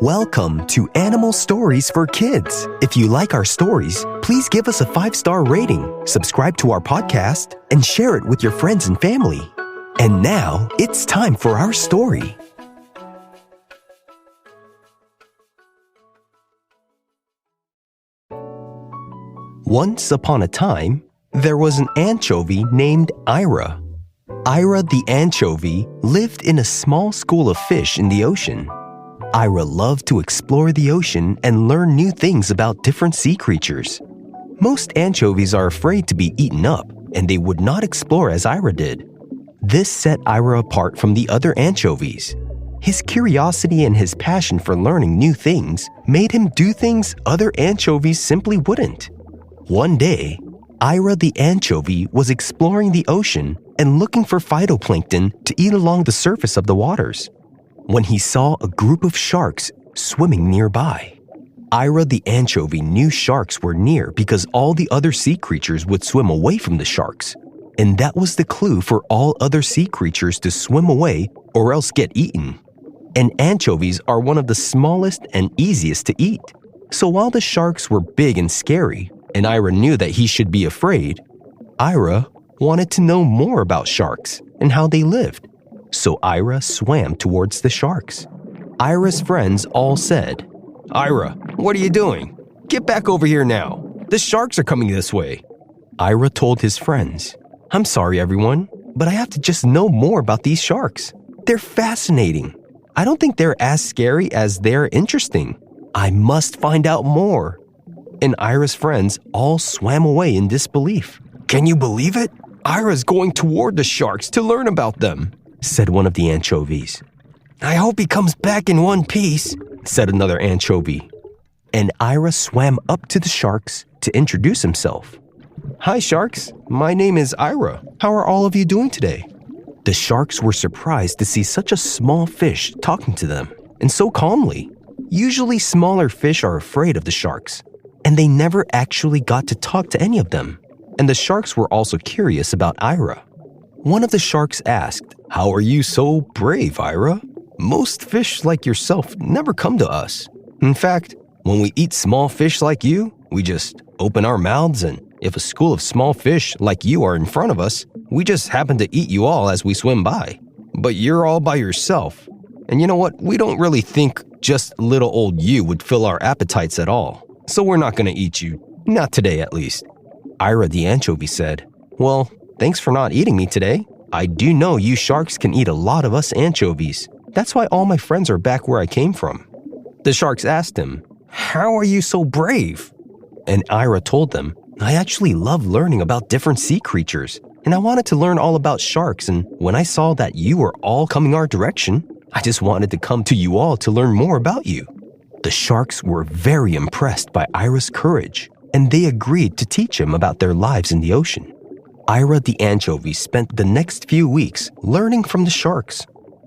Welcome to Animal Stories for Kids. If you like our stories, please give us a 5-star rating, subscribe to our podcast, and share it with your friends and family. And now, it's time for our story. Once upon a time, there was an anchovy named Ira. Ira the anchovy lived in a small school of fish in the ocean. Ira loved to explore the ocean and learn new things about different sea creatures. Most anchovies are afraid to be eaten up, and they would not explore as Ira did. This set Ira apart from the other anchovies. His curiosity and his passion for learning new things made him do things other anchovies simply wouldn't. One day, Ira the anchovy was exploring the ocean and looking for phytoplankton to eat along the surface of the waters, when he saw a group of sharks swimming nearby. Ira the anchovy knew sharks were near because all the other sea creatures would swim away from the sharks, and that was the clue for all other sea creatures to swim away or else get eaten. And anchovies are one of the smallest and easiest to eat. So while the sharks were big and scary, and Ira knew that he should be afraid, Ira wanted to know more about sharks and how they lived. So Ira swam towards the sharks. Ira's friends all said, "Ira, what are you doing? Get back over here now. The sharks are coming this way." Ira told his friends, "I'm sorry, everyone, but I have to just know more about these sharks. They're fascinating. I don't think they're as scary as they're interesting. I must find out more." And Ira's friends all swam away in disbelief. "Can you believe it? Ira's going toward the sharks to learn about them," said one of the anchovies. "I hope he comes back in one piece," said another anchovy. And Ira swam up to the sharks to introduce himself. "Hi, sharks. My name is Ira. How are all of you doing today?" The sharks were surprised to see such a small fish talking to them, and so calmly. Usually smaller fish are afraid of the sharks, and they never actually got to talk to any of them. And the sharks were also curious about Ira. One of the sharks asked, "How are you so brave, Ira? Most fish like yourself never come to us. In fact, when we eat small fish like you, we just open our mouths, and if a school of small fish like you are in front of us, we just happen to eat you all as we swim by. But you're all by yourself. And you know what? We don't really think just little old you would fill our appetites at all. So we're not going to eat you. Not today, at least." Ira the anchovy said, "Well, thanks for not eating me today. I do know you sharks can eat a lot of us anchovies. That's why all my friends are back where I came from." The sharks asked him, "How are you so brave?" And Ira told them, "I actually love learning about different sea creatures, and I wanted to learn all about sharks, and when I saw that you were all coming our direction, I just wanted to come to you all to learn more about you." The sharks were very impressed by Ira's courage, and they agreed to teach him about their lives in the ocean. Ira the anchovy spent the next few weeks learning from the sharks.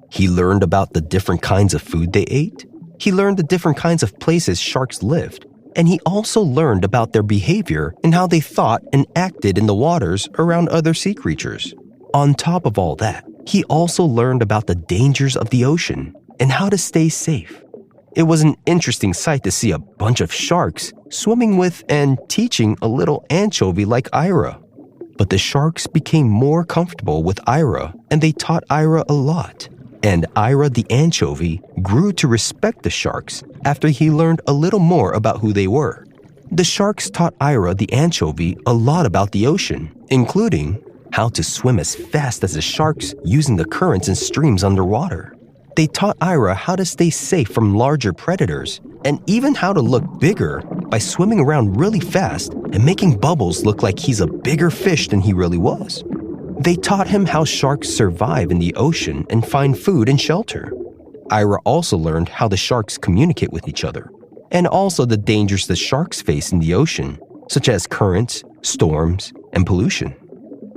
He learned about the different kinds of food they ate. He learned the different kinds of places sharks lived. And he also learned about their behavior and how they thought and acted in the waters around other sea creatures. On top of all that, he also learned about the dangers of the ocean and how to stay safe. It was an interesting sight to see a bunch of sharks swimming with and teaching a little anchovy like Ira. But the sharks became more comfortable with Ira, and they taught Ira a lot. And Ira the anchovy grew to respect the sharks after he learned a little more about who they were. The sharks taught Ira the anchovy a lot about the ocean, including how to swim as fast as the sharks using the currents and streams underwater. They taught Ira how to stay safe from larger predators, and even how to look bigger by swimming around really fast and making bubbles look like he's a bigger fish than he really was. They taught him how sharks survive in the ocean and find food and shelter. Ira also learned how the sharks communicate with each other, and also the dangers the sharks face in the ocean, such as currents, storms, and pollution.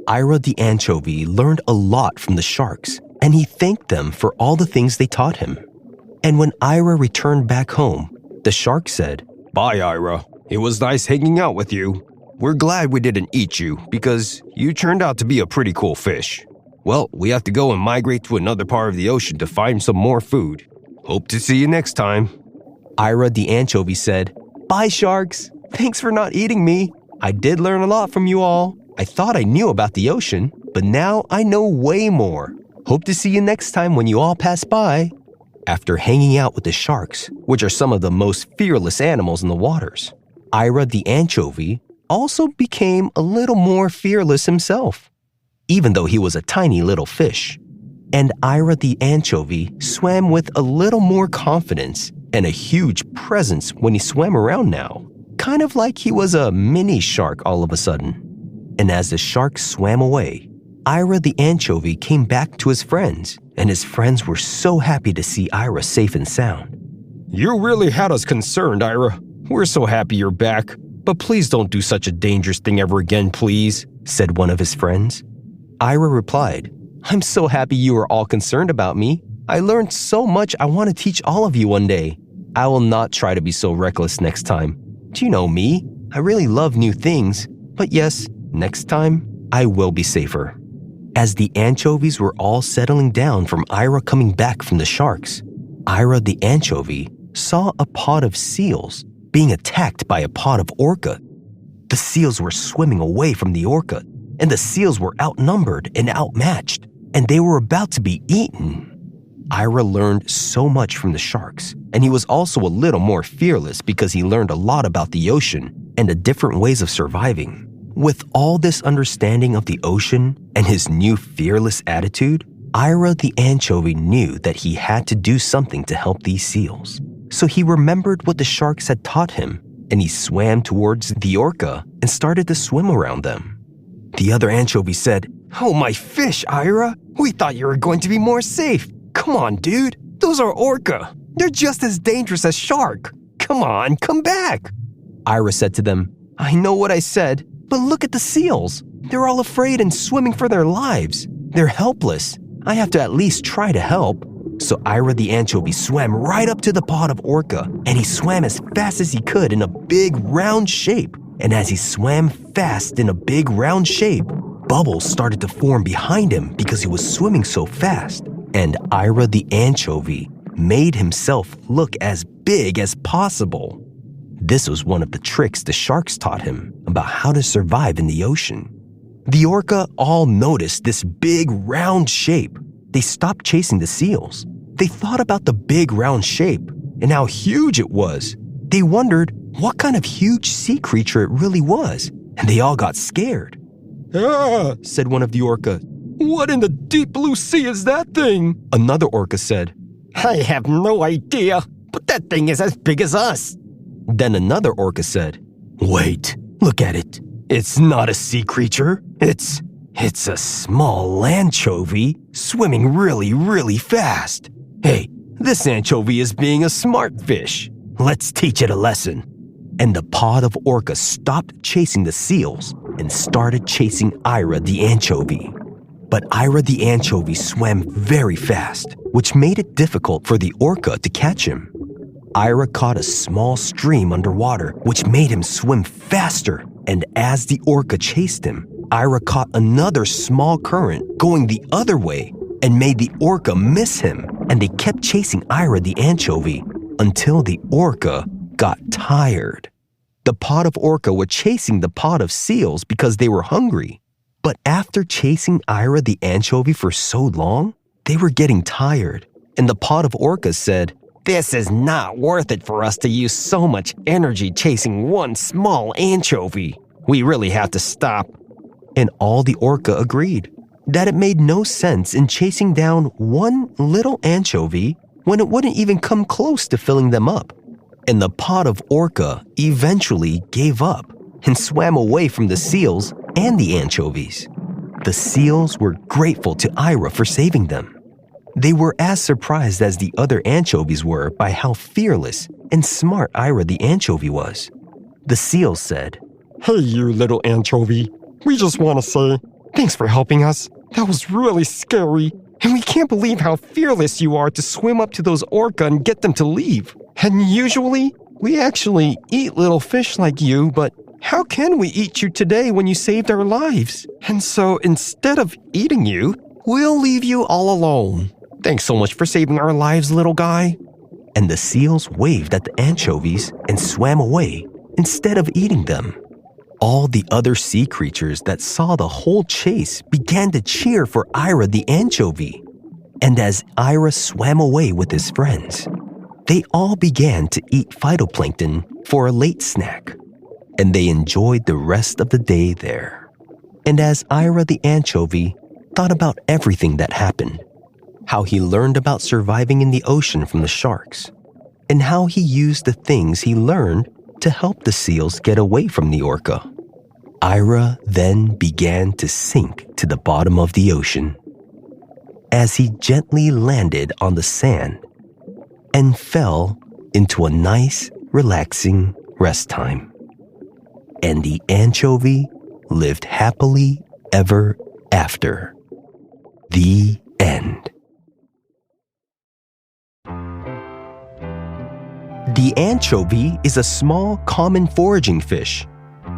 Ira the anchovy learned a lot from the sharks, and he thanked them for all the things they taught him. And when Ira returned back home, the shark said, "Bye, Ira. It was nice hanging out with you. We're glad we didn't eat you because you turned out to be a pretty cool fish. Well, we have to go and migrate to another part of the ocean to find some more food. Hope to see you next time." Ira the anchovy said, "Bye, sharks. Thanks for not eating me. I did learn a lot from you all. I thought I knew about the ocean, but now I know way more. Hope to see you next time when you all pass by." After hanging out with the sharks, which are some of the most fearless animals in the waters, Ira the anchovy also became a little more fearless himself, even though he was a tiny little fish. And Ira the anchovy swam with a little more confidence and a huge presence when he swam around now, kind of like he was a mini shark all of a sudden. And as the sharks swam away, Ira the anchovy came back to his friends, and his friends were so happy to see Ira safe and sound. "You really had us concerned, Ira. We're so happy you're back. But please don't do such a dangerous thing ever again, please," said one of his friends. Ira replied, "I'm so happy you are all concerned about me. I learned so much I want to teach all of you one day. I will not try to be so reckless next time. Do you know me? I really love new things. But yes, next time, I will be safer." As the anchovies were all settling down from Ira coming back from the sharks, Ira the anchovy saw a pod of seals being attacked by a pod of orca. The seals were swimming away from the orca, and the seals were outnumbered and outmatched, and they were about to be eaten. Ira learned so much from the sharks, and he was also a little more fearless because he learned a lot about the ocean and the different ways of surviving. With all this understanding of the ocean and his new fearless attitude, Ira the anchovy knew that he had to do something to help these seals. So he remembered what the sharks had taught him, and he swam towards the orca and started to swim around them. The other anchovy said, "Oh, my fish, Ira! We thought you were going to be more safe. Come on, dude. Those are orca. They're just as dangerous as shark. Come on, come back." Ira said to them, "I know what I said, but look at the seals. They're all afraid and swimming for their lives. They're helpless. I have to at least try to help." So Ira the anchovy swam right up to the pod of orca, and he swam as fast as he could in a big round shape. And as he swam fast in a big round shape, bubbles started to form behind him because he was swimming so fast. And Ira the anchovy made himself look as big as possible. This was one of the tricks the sharks taught him about how to survive in the ocean. The orca all noticed this big round shape. They stopped chasing the seals. They thought about the big round shape and how huge it was. They wondered what kind of huge sea creature it really was, and they all got scared. "Ah," said one of the orca. "What in the deep blue sea is that thing?" Another orca said, "I have no idea, but that thing is as big as us." Then another orca said, "Wait, look at it. It's not a sea creature. It's a small anchovy swimming really, really fast. Hey, this anchovy is being a smart fish. Let's teach it a lesson." And the pod of orca stopped chasing the seals and started chasing Ira the anchovy. But Ira the anchovy swam very fast, which made it difficult for the orca to catch him. Ira caught a small stream underwater, which made him swim faster. And as the orca chased him, Ira caught another small current going the other way and made the orca miss him. And they kept chasing Ira the anchovy until the orca got tired. The pod of orca were chasing the pod of seals because they were hungry. But after chasing Ira the anchovy for so long, they were getting tired. And the pod of orcas said, "This is not worth it for us to use so much energy chasing one small anchovy. We really have to stop." And all the orca agreed that it made no sense in chasing down one little anchovy when it wouldn't even come close to filling them up. And the pod of orca eventually gave up and swam away from the seals and the anchovies. The seals were grateful to Ira for saving them. They were as surprised as the other anchovies were by how fearless and smart Ira the anchovy was. The seals said, "Hey, you little anchovy. We just want to say, thanks for helping us. That was really scary. And we can't believe how fearless you are to swim up to those orca and get them to leave. And usually, we actually eat little fish like you, but how can we eat you today when you saved our lives? And so instead of eating you, we'll leave you all alone. Thanks so much for saving our lives, little guy." and the seals waved at the anchovies and swam away instead of eating them. All the other sea creatures that saw the whole chase began to cheer for Ira the anchovy. And as Ira swam away with his friends, they all began to eat phytoplankton for a late snack, and they enjoyed the rest of the day there. And as Ira the anchovy thought about everything that happened, how he learned about surviving in the ocean from the sharks, and how he used the things he learned to help the seals get away from the orca, Ira then began to sink to the bottom of the ocean as he gently landed on the sand and fell into a nice, relaxing rest time. And the anchovy lived happily ever after. The end. The anchovy is a small, common foraging fish.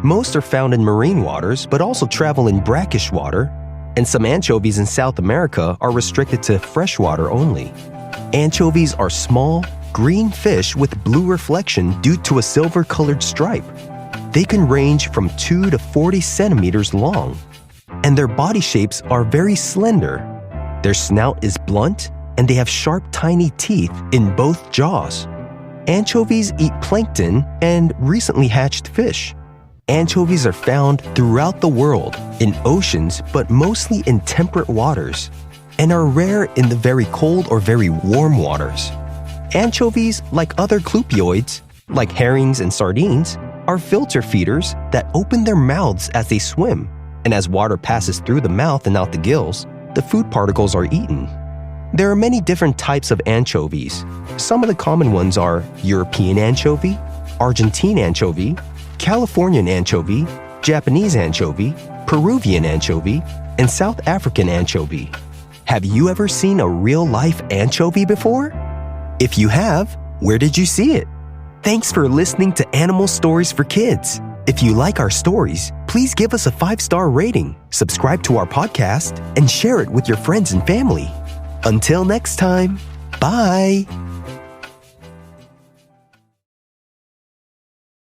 Most are found in marine waters, but also travel in brackish water, and some anchovies in South America are restricted to freshwater only. Anchovies are small, green fish with blue reflection due to a silver-colored stripe. They can range from 2 to 40 centimeters long, and their body shapes are very slender. Their snout is blunt, and they have sharp, tiny teeth in both jaws. Anchovies eat plankton and recently hatched fish. Anchovies are found throughout the world, in oceans, but mostly in temperate waters, and are rare in the very cold or very warm waters. Anchovies, like other clupioids, like herrings and sardines, are filter feeders that open their mouths as they swim, and as water passes through the mouth and out the gills, the food particles are eaten. There are many different types of anchovies. Some of the common ones are European anchovy, Argentine anchovy, Californian anchovy, Japanese anchovy, Peruvian anchovy, and South African anchovy. Have you ever seen a real-life anchovy before? If you have, where did you see it? Thanks for listening to Animal Stories for Kids. If you like our stories, please give us a 5-star rating, subscribe to our podcast, and share it with your friends and family. Until next time, bye!